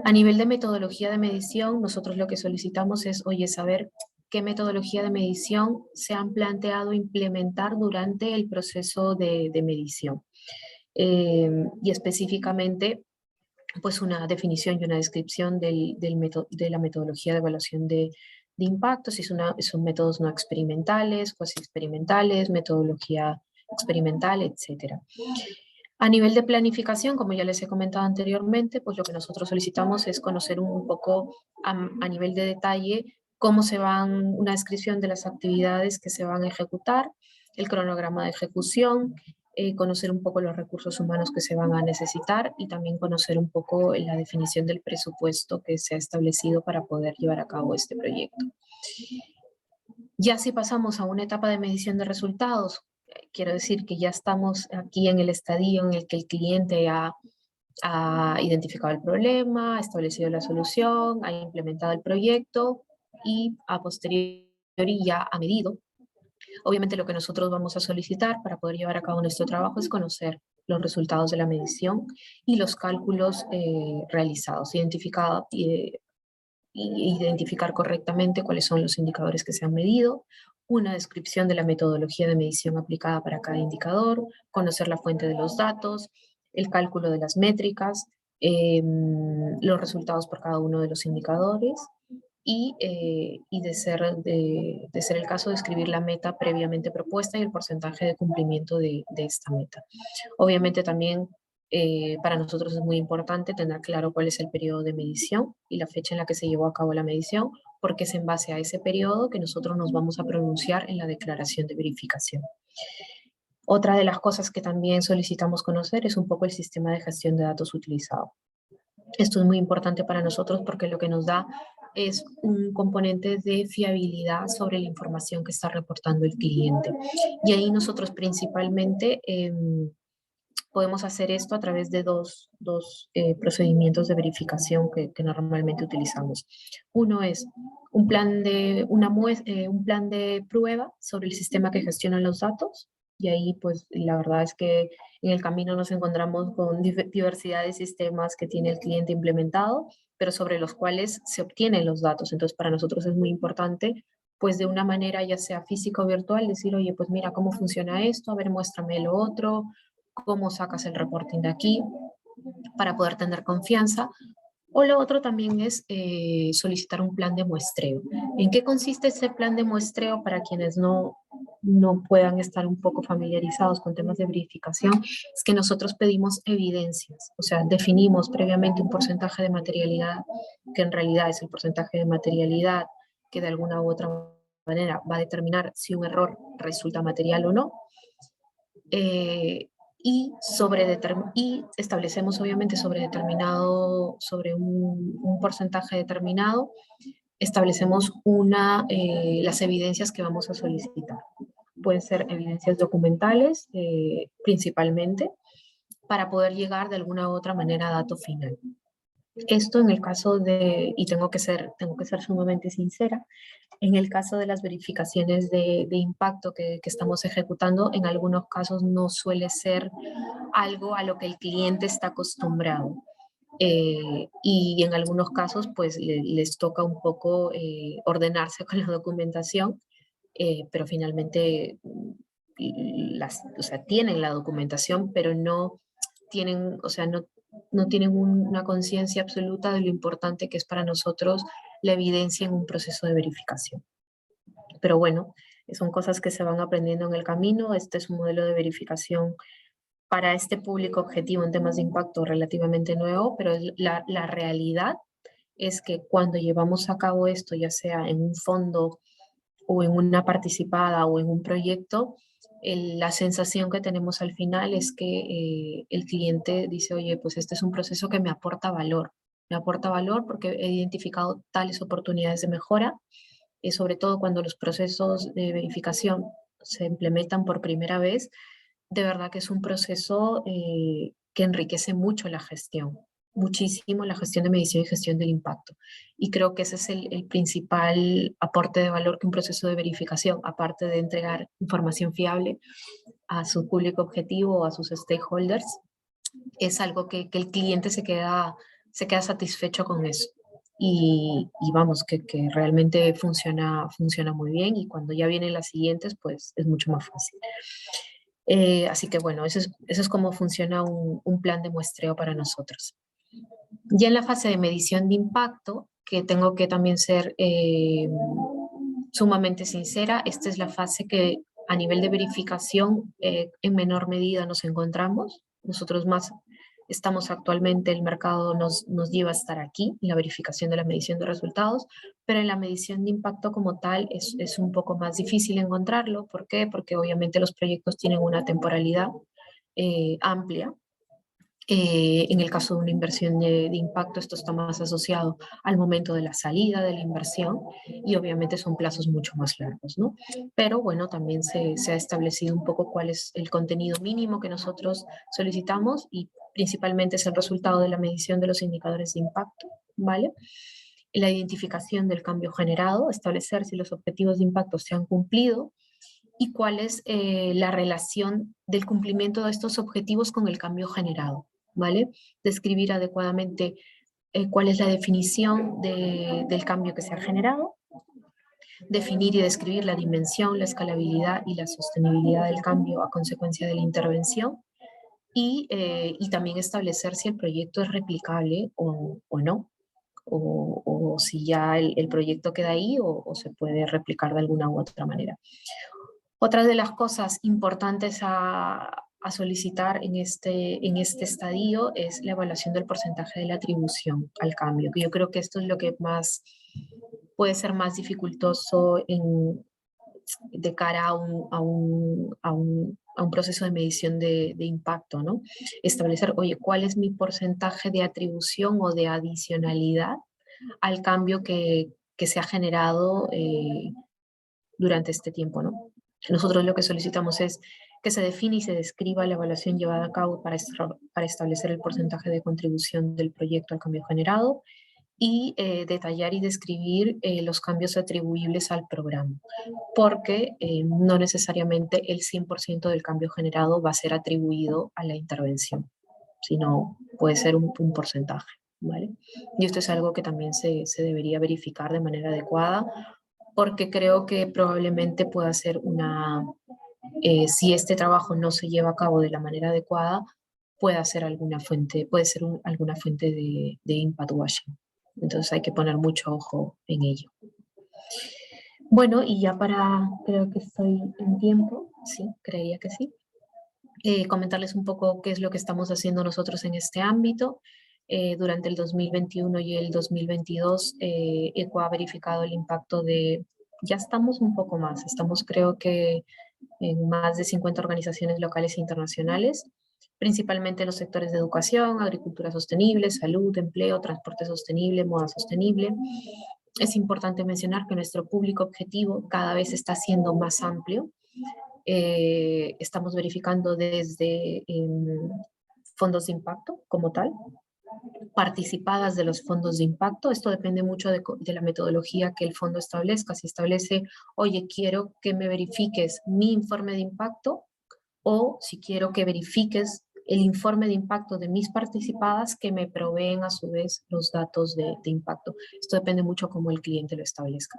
A nivel de metodología de medición, nosotros lo que solicitamos es, oye, saber qué metodología de medición se han planteado implementar durante el proceso de medición. Y específicamente, pues una definición y una descripción de la metodología de evaluación de impacto, si son métodos no experimentales, cuasi experimentales, metodología experimental, etc. A nivel de planificación, como ya les he comentado anteriormente, pues lo que nosotros solicitamos es conocer un poco a nivel de detalle cómo se van, una descripción de las actividades que se van a ejecutar, el cronograma de ejecución, conocer un poco los recursos humanos que se van a necesitar y también conocer un poco la definición del presupuesto que se ha establecido para poder llevar a cabo este proyecto. Ya si pasamos a una etapa de medición de resultados, quiero decir que ya estamos aquí en el estadio en el que el cliente ha identificado el problema, ha establecido la solución, ha implementado el proyecto y a posteriori ya ha medido. Obviamente lo que nosotros vamos a solicitar para poder llevar a cabo nuestro trabajo es conocer los resultados de la medición y los cálculos realizados, identificar correctamente cuáles son los indicadores que se han medido, una descripción de la metodología de medición aplicada para cada indicador, conocer la fuente de los datos, el cálculo de las métricas, los resultados por cada uno de los indicadores y de ser el caso de escribir la meta previamente propuesta y el porcentaje de cumplimiento de esta meta. Obviamente también para nosotros es muy importante tener claro cuál es el periodo de medición y la fecha en la que se llevó a cabo la medición, porque es en base a ese periodo que nosotros nos vamos a pronunciar en la declaración de verificación. Otra de las cosas que también solicitamos conocer es un poco el sistema de gestión de datos utilizado. Esto es muy importante para nosotros porque lo que nos da es un componente de fiabilidad sobre la información que está reportando el cliente. Y ahí nosotros principalmente podemos hacer esto a través de dos procedimientos de verificación que normalmente utilizamos. Uno es un plan de prueba sobre el sistema que gestiona los datos, y ahí pues la verdad es que en el camino nos encontramos con diversidad de sistemas que tiene el cliente implementado, pero sobre los cuales se obtienen los datos. Entonces para nosotros es muy importante pues de una manera ya sea física o virtual decir, oye, pues mira cómo funciona esto, a ver, muéstrame lo otro, cómo sacas el reporting de aquí, para poder tener confianza. O lo otro también es solicitar un plan de muestreo. ¿En qué consiste ese plan de muestreo para quienes no puedan estar un poco familiarizados con temas de verificación? Es que nosotros pedimos evidencias, o sea, definimos previamente un porcentaje de materialidad, que en realidad es el porcentaje de materialidad que de alguna u otra manera va a determinar si un error resulta material o no. Y establecemos obviamente sobre un porcentaje determinado, establecemos las evidencias que vamos a solicitar. Pueden ser evidencias documentales principalmente, para poder llegar de alguna u otra manera a dato final. Esto en el caso y tengo que ser sumamente sincera, en el caso de las verificaciones de impacto que estamos ejecutando, en algunos casos no suele ser algo a lo que el cliente está acostumbrado. Y en algunos casos pues les toca un poco ordenarse con la documentación, pero finalmente tienen la documentación, pero no tienen, no tienen una conciencia absoluta de lo importante que es para nosotros la evidencia en un proceso de verificación. Pero bueno, son cosas que se van aprendiendo en el camino. Este es un modelo de verificación para este público objetivo en temas de impacto relativamente nuevo, pero la realidad es que cuando llevamos a cabo esto, ya sea en un fondo o en una participada o en un proyecto, la sensación que tenemos al final es que el cliente dice, oye, pues este es un proceso que me aporta valor porque he identificado tales oportunidades de mejora, sobre todo cuando los procesos de verificación se implementan por primera vez. De verdad que es un proceso que enriquece mucho la gestión, muchísimo la gestión de medición y gestión del impacto. Y creo que ese es el principal aporte de valor que un proceso de verificación, aparte de entregar información fiable a su público objetivo o a sus stakeholders, es algo que el cliente se queda satisfecho con eso. Y vamos, que realmente funciona muy bien, y cuando ya vienen las siguientes, pues es mucho más fácil. Así que bueno, eso es cómo funciona un plan de muestreo para nosotros. Ya en la fase de medición de impacto, que tengo que también ser sumamente sincera, esta es la fase que a nivel de verificación en menor medida nos encontramos. Nosotros más estamos actualmente, el mercado nos lleva a estar aquí, en la verificación de la medición de resultados, pero en la medición de impacto como tal es un poco más difícil encontrarlo. ¿Por qué? Porque obviamente los proyectos tienen una temporalidad amplia. En el caso de una inversión de impacto, esto está más asociado al momento de la salida de la inversión, y obviamente son plazos mucho más largos, ¿no? Pero bueno, también se ha establecido un poco cuál es el contenido mínimo que nosotros solicitamos, y principalmente es el resultado de la medición de los indicadores de impacto, ¿vale? La identificación del cambio generado, establecer si los objetivos de impacto se han cumplido y cuál es la relación del cumplimiento de estos objetivos con el cambio generado, ¿vale? Describir adecuadamente cuál es la definición del cambio que se ha generado, definir y describir la dimensión, la escalabilidad y la sostenibilidad del cambio a consecuencia de la intervención, y también establecer si el proyecto es replicable o no. o si ya el proyecto queda ahí o se puede replicar de alguna u otra manera. Otra de las cosas importantes a solicitar en este estadio es la evaluación del porcentaje de la atribución al cambio, que yo creo que esto es lo que más puede ser más dificultoso de cara a un proceso de medición de impacto, ¿no? Establecer, oye, ¿cuál es mi porcentaje de atribución o de adicionalidad al cambio que se ha generado durante este tiempo, ¿no? Nosotros lo que solicitamos es que se define y se describa la evaluación llevada a cabo para establecer el porcentaje de contribución del proyecto al cambio generado y detallar y describir los cambios atribuibles al programa, porque no necesariamente el 100% del cambio generado va a ser atribuido a la intervención, sino puede ser un porcentaje, ¿vale? Y esto es algo que también se debería verificar de manera adecuada, porque creo que probablemente pueda ser si este trabajo no se lleva a cabo de la manera adecuada, puede ser alguna fuente de impact washing. Entonces hay que poner mucho ojo en ello. Bueno, y ya creo que estoy en tiempo, sí, creía que sí. Comentarles un poco qué es lo que estamos haciendo nosotros en este ámbito. Durante el 2021 y el 2022, ECO ha verificado el impacto ya estamos un poco más, estamos creo que en más de 50 organizaciones locales e internacionales, principalmente en los sectores de educación, agricultura sostenible, salud, empleo, transporte sostenible, moda sostenible. Es importante mencionar que nuestro público objetivo cada vez está siendo más amplio. Estamos verificando desde fondos de impacto como tal, participadas de los fondos de impacto. Esto depende mucho de la metodología que el fondo establezca. Si establece, oye, quiero que me verifiques mi informe de impacto, o si quiero que verifiques el informe de impacto de mis participadas que me proveen a su vez los datos de impacto. Esto depende mucho cómo el cliente lo establezca.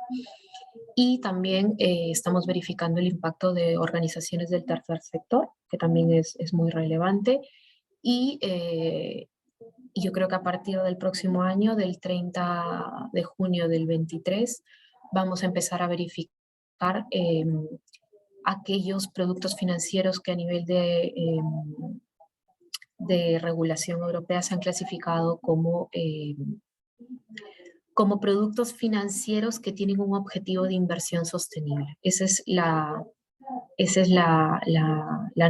Y también estamos verificando el impacto de organizaciones del tercer sector, que también es muy relevante. Y yo creo que a partir del próximo año, del 30 de junio del 23, vamos a empezar a verificar aquellos productos financieros que a nivel de regulación europea se han clasificado como productos financieros que tienen un objetivo de inversión sostenible. Esa es la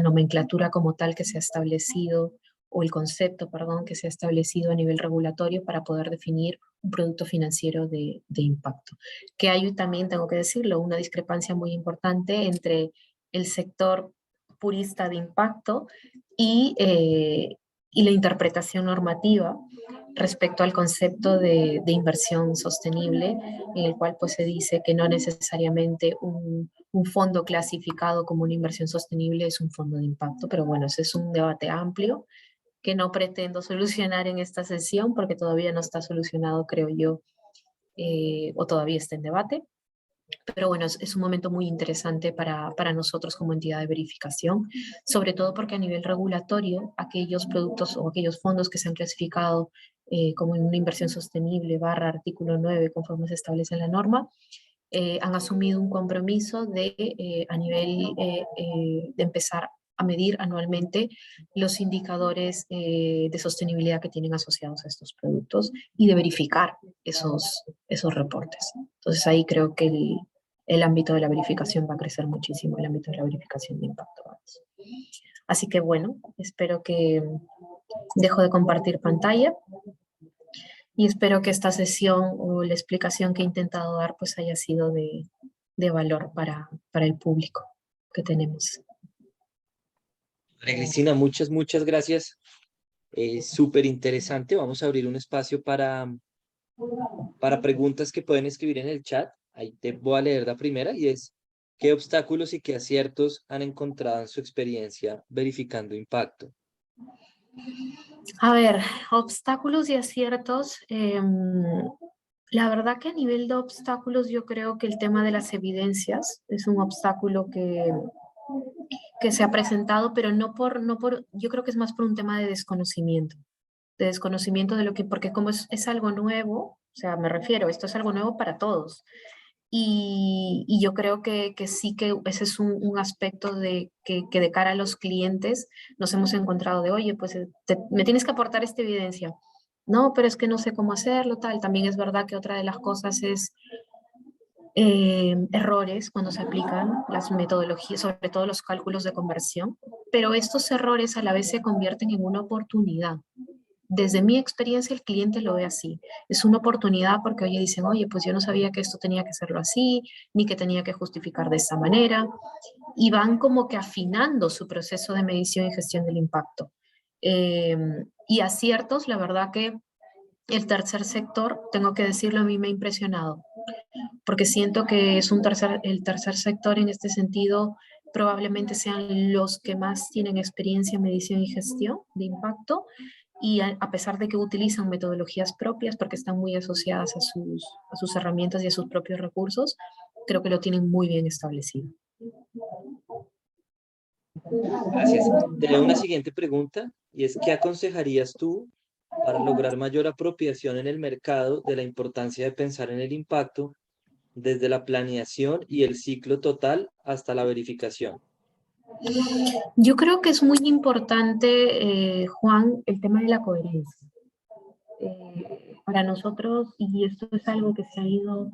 nomenclatura como tal que se ha establecido, o el concepto, perdón, que se ha establecido a nivel regulatorio para poder definir un producto financiero de impacto. Que hay también, tengo que decirlo, una discrepancia muy importante entre el sector purista de impacto y la interpretación normativa respecto al concepto de inversión sostenible, en el cual pues se dice que no necesariamente un fondo clasificado como una inversión sostenible es un fondo de impacto, pero bueno, ese es un debate amplio que no pretendo solucionar en esta sesión porque todavía no está solucionado, creo yo, o todavía está en debate. Pero bueno, es un momento muy interesante para nosotros como entidad de verificación, sobre todo porque a nivel regulatorio, aquellos productos o aquellos fondos que se han clasificado como una inversión sostenible / artículo 9, conforme se establece en la norma, han asumido un compromiso a nivel de empezar a medir anualmente los indicadores de sostenibilidad que tienen asociados a estos productos y de verificar esos reportes. Entonces ahí creo que el ámbito de la verificación va a crecer muchísimo, el ámbito de la verificación de impacto. Así que bueno, espero que dejo de compartir pantalla y espero que esta sesión o la explicación que he intentado dar pues haya sido de valor para el público que tenemos. María Cristina, muchas gracias. Súper interesante. Vamos a abrir un espacio para preguntas que pueden escribir en el chat. Ahí te voy a leer la primera y es: ¿qué obstáculos y qué aciertos han encontrado en su experiencia verificando impacto? A ver, obstáculos y aciertos. La verdad que a nivel de obstáculos yo creo que el tema de las evidencias es un obstáculo que se ha presentado, pero yo creo que es más por un tema de desconocimiento de lo que, porque como es algo nuevo, O sea, me refiero, esto es algo nuevo para todos. Y yo creo que sí que ese es un aspecto que de cara a los clientes nos hemos encontrado de, oye, pues me tienes que aportar esta evidencia. No, pero es que no sé cómo hacerlo, tal. También es verdad que otra de las cosas es errores cuando se aplican las metodologías, sobre todo los cálculos de conversión, pero estos errores a la vez se convierten en una oportunidad. Desde mi experiencia el cliente lo ve así, es una oportunidad porque oye, dicen, oye, pues yo no sabía que esto tenía que hacerlo así, ni que tenía que justificar de esa manera, y van como que afinando su proceso de medición y gestión del impacto. Y aciertos, la verdad que el tercer sector, tengo que decirlo, a mí me ha impresionado porque siento que es el tercer sector en este sentido probablemente sean los que más tienen experiencia en medición y gestión de impacto y a pesar de que utilizan metodologías propias porque están muy asociadas a sus herramientas y a sus propios recursos, creo que lo tienen muy bien establecido. Gracias. Te doy una siguiente pregunta y es, ¿qué aconsejarías tú para lograr mayor apropiación en el mercado de la importancia de pensar en el impacto desde la planeación y el ciclo total hasta la verificación? Yo creo que es muy importante, Juan, el tema de la coherencia. Para nosotros, y esto es algo que se ha ido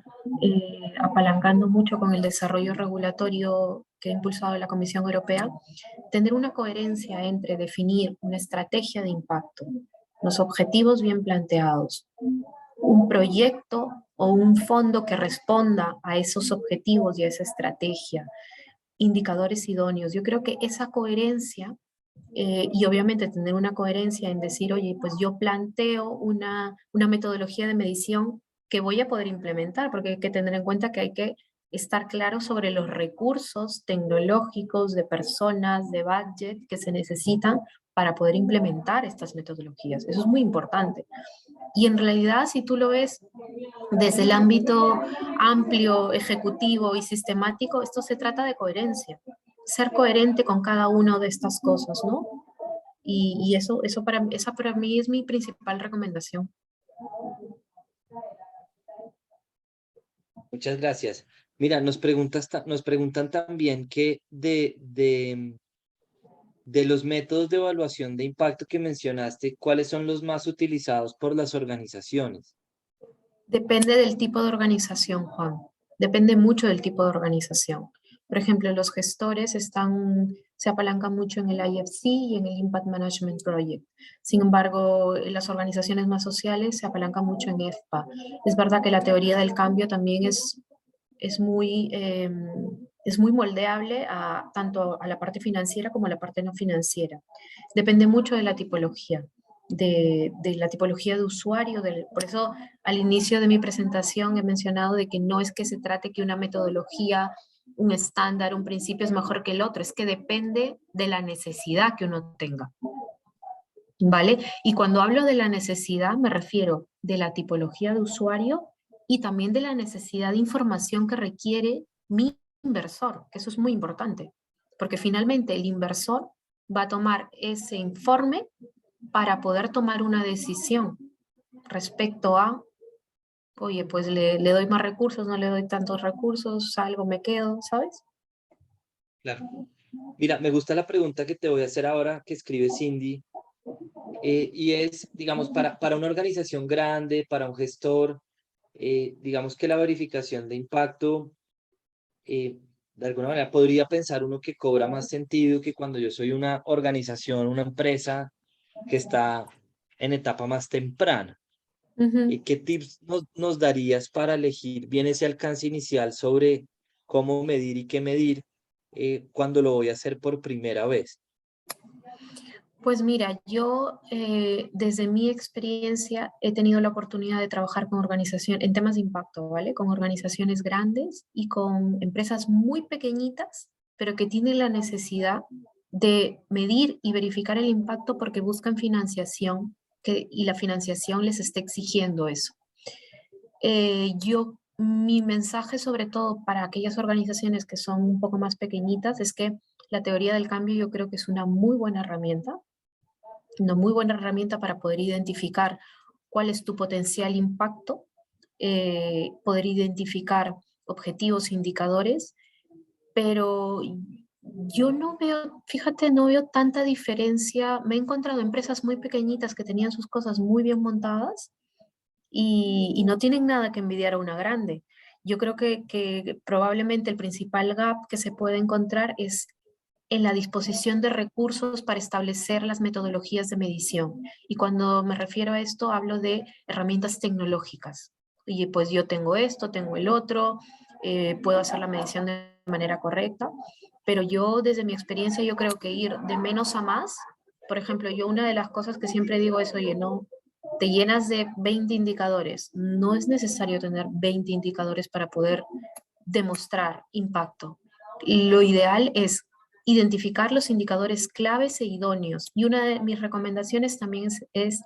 apalancando mucho con el desarrollo regulatorio que ha impulsado la Comisión Europea, tener una coherencia entre definir una estrategia de impacto, los objetivos bien planteados, un proyecto o un fondo que responda a esos objetivos y a esa estrategia, indicadores idóneos. Yo creo que esa coherencia y obviamente tener una coherencia en decir, oye, pues yo planteo una metodología de medición que voy a poder implementar, porque hay que tener en cuenta que hay que estar claro sobre los recursos tecnológicos, de personas, de budget que se necesitan para poder implementar estas metodologías. Eso es muy importante. Y en realidad, si tú lo ves desde el ámbito amplio, ejecutivo y sistemático, esto se trata de coherencia, ser coherente con cada una de estas cosas, ¿no? Y esa para mí es mi principal recomendación. Muchas gracias. Mira, nos preguntan también que de los métodos de evaluación de impacto que mencionaste, ¿cuáles son los más utilizados por las organizaciones? Depende del tipo de organización, Juan. Depende mucho del tipo de organización. Por ejemplo, los gestores se apalancan mucho en el IFC y en el Impact Management Project. Sin embargo, las organizaciones más sociales se apalancan mucho en EFPA. Es verdad que la teoría del cambio también es muy moldeable tanto a la parte financiera como a la parte no financiera. Depende mucho de la tipología. De la tipología de usuario. Por eso al inicio de mi presentación he mencionado de que no es que se trate que una metodología, un estándar, un principio es mejor que el otro, es que depende de la necesidad que uno tenga. ¿Vale? Y cuando hablo de la necesidad me refiero de la tipología de usuario y también de la necesidad de información que requiere mi inversor, que eso es muy importante, porque finalmente el inversor va a tomar ese informe para poder tomar una decisión respecto a, oye, pues le doy más recursos, no le doy tantos recursos, salgo, me quedo, ¿sabes? Claro. Mira, me gusta la pregunta que te voy a hacer ahora que escribe Cindy, y es, digamos, para una organización grande, para un gestor, digamos que la verificación de impacto, de alguna manera podría pensar uno que cobra más sentido que cuando yo soy una organización, una empresa que está en etapa más temprana. ¿Qué tips nos darías para elegir bien ese alcance inicial sobre cómo medir y qué medir cuando lo voy a hacer por primera vez? Pues mira, yo desde mi experiencia he tenido la oportunidad de trabajar con organizaciones en temas de impacto, ¿vale? Con organizaciones grandes y con empresas muy pequeñitas, pero que tienen la necesidad de medir y verificar el impacto porque buscan financiación y la financiación les está exigiendo eso. Mi mensaje sobre todo para aquellas organizaciones que son un poco más pequeñitas es que la teoría del cambio yo creo que es una muy buena herramienta para poder identificar cuál es tu potencial impacto poder identificar objetivos, indicadores, pero yo no veo, fíjate, no veo tanta diferencia. Me he encontrado empresas muy pequeñitas que tenían sus cosas muy bien montadas y no tienen nada que envidiar a una grande. Yo creo que probablemente el principal gap que se puede encontrar es en la disposición de recursos para establecer las metodologías de medición. Y cuando me refiero a esto, hablo de herramientas tecnológicas. Y pues yo tengo esto, tengo el otro, puedo hacer la medición de manera correcta, pero yo desde mi experiencia yo creo que ir de menos a más, por ejemplo, yo una de las cosas que siempre digo es, oye, no, te llenas de 20 indicadores. No es necesario tener 20 indicadores para poder demostrar impacto. Lo ideal es identificar los indicadores claves e idóneos. Y una de mis recomendaciones también es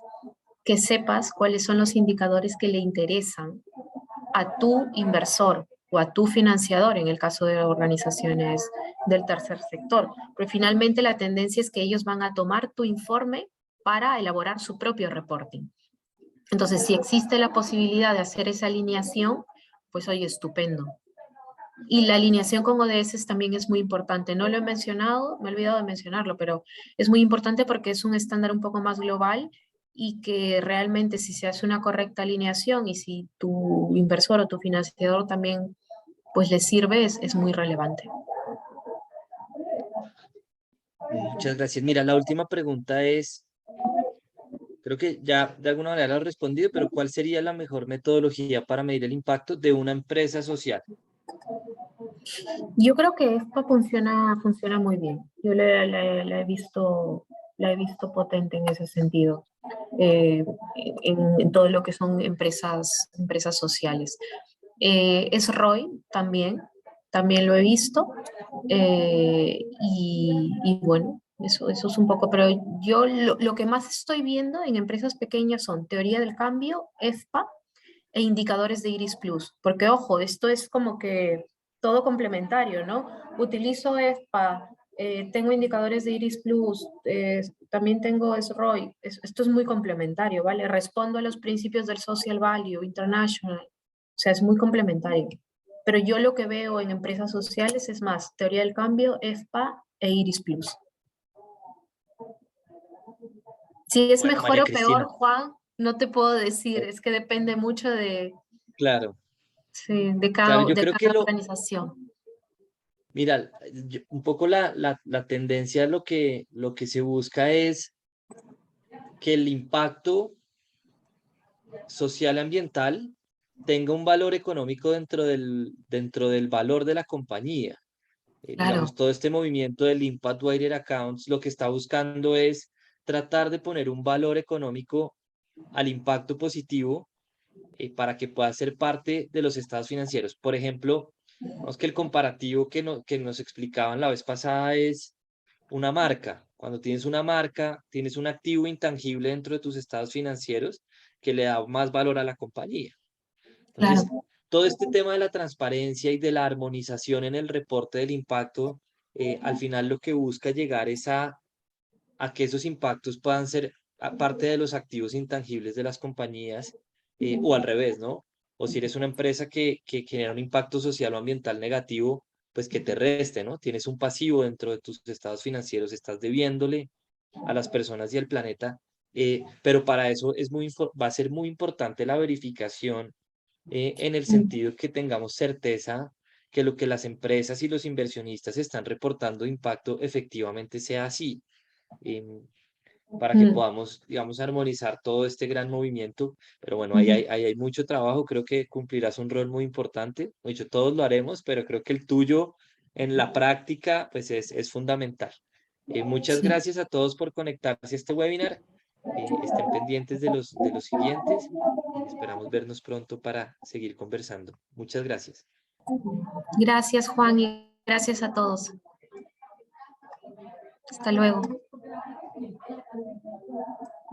que sepas cuáles son los indicadores que le interesan a tu inversor o a tu financiador en el caso de organizaciones del tercer sector. Pero finalmente la tendencia es que ellos van a tomar tu informe para elaborar su propio reporting. Entonces, si existe la posibilidad de hacer esa alineación, pues oye, estupendo. Y la alineación con ODS también es muy importante. No lo he mencionado, me he olvidado de mencionarlo, pero es muy importante porque es un estándar un poco más global y que realmente si se hace una correcta alineación y si tu inversor o tu financiador también pues le sirve, es muy relevante. Muchas gracias. Mira, la última pregunta es, creo que ya de alguna manera lo has respondido, pero ¿cuál sería la mejor metodología para medir el impacto de una empresa social? Yo creo que esto funciona muy bien. Yo la he visto potente en ese sentido, en todo lo que son empresas sociales. Es ROI también lo he visto, y bueno, eso es un poco, pero yo lo que más estoy viendo en empresas pequeñas son teoría del cambio, EFPA, e indicadores de Iris Plus, porque ojo, esto es como que todo complementario, ¿no? Utilizo EFPA, tengo indicadores de Iris Plus, también tengo SROI, esto es muy complementario, ¿vale? Respondo a los principios del Social Value International, o sea, es muy complementario. Pero yo lo que veo en empresas sociales es más teoría del cambio, EFPA e Iris Plus. Si es Bueno, mejor María o peor, Cristina, Juan, no te puedo decir, es que depende mucho de, claro, sí, claro, yo de creo que cada organización. mira, un poco la tendencia, lo que se busca es que el impacto social y ambiental tenga un valor económico dentro del valor de la compañía. Digamos, Claro, todo este movimiento del Impact Weighted Accounts lo que está buscando es tratar de poner un valor económico al impacto positivo, para que pueda ser parte de los estados financieros. Por ejemplo, vamos que el comparativo que nos explicaban la vez pasada es una marca. Cuando tienes una marca, tienes un activo intangible dentro de tus estados financieros que le da más valor a la compañía. Entonces, claro. todo este tema de la transparencia y de la armonización en el reporte del impacto, al final lo que busca llegar es a que esos impactos puedan ser parte de los activos intangibles de las compañías, o al revés, ¿no? O si eres una empresa que genera un impacto social o ambiental negativo, pues que te reste, ¿no? Tienes un pasivo dentro de tus estados financieros, estás debiéndole a las personas y al planeta, pero para eso va a ser muy importante la verificación, en el sentido que tengamos certeza que lo que las empresas y los inversionistas están reportando de impacto efectivamente sea así, em, para que Mm, podamos, digamos, armonizar todo este gran movimiento. Pero bueno, ujú. ahí hay mucho trabajo, creo que cumplirás un rol muy importante. De hecho, todos lo haremos, pero creo que el tuyo en la práctica, pues es fundamental. Muchas Sí. gracias a todos por conectarse a este webinar. Estén pendientes de los siguientes. Esperamos vernos pronto para seguir conversando. Muchas gracias. Gracias, Juan, y gracias a todos. Hasta luego.